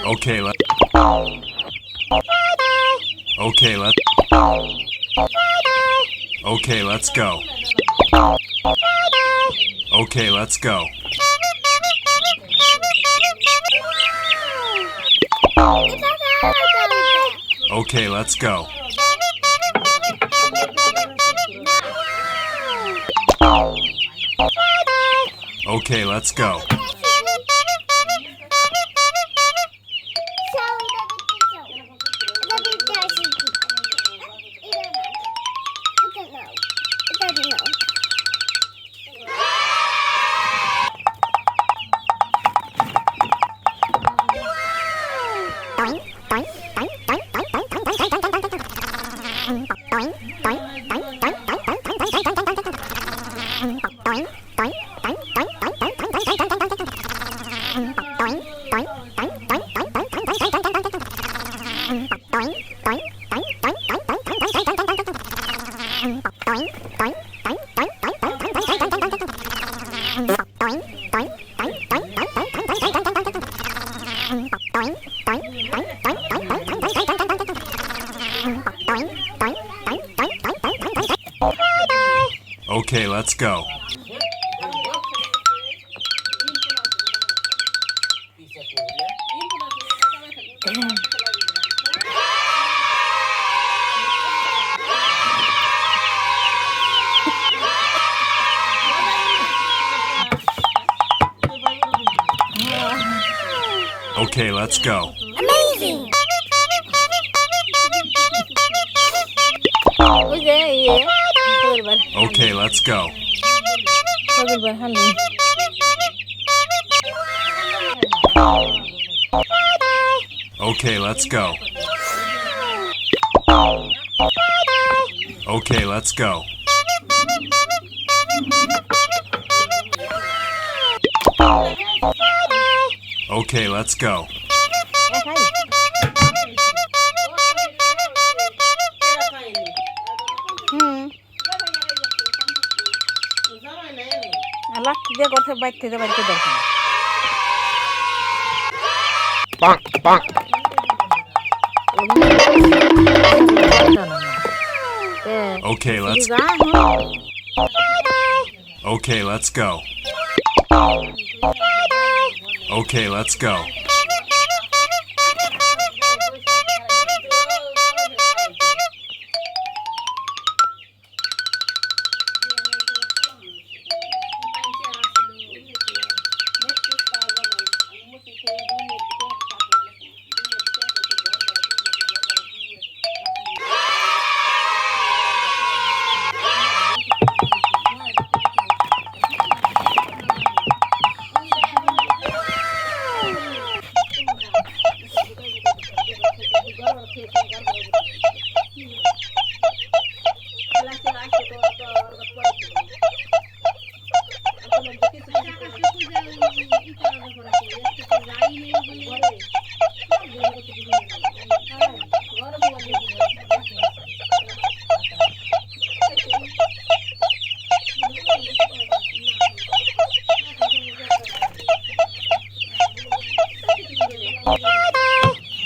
Okay, let. Okay, let. Okay, let's go. Okay, let's go. Okay, let's go. Okay, let's go. Okay, let's go. Okay, let's go. Amazing! Okay, let's go. Okay, let's go. Okay, let's go. Okay, let's go. Okay, let's. Okay, let's go. Okay, let's go.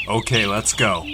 Okay, let's go.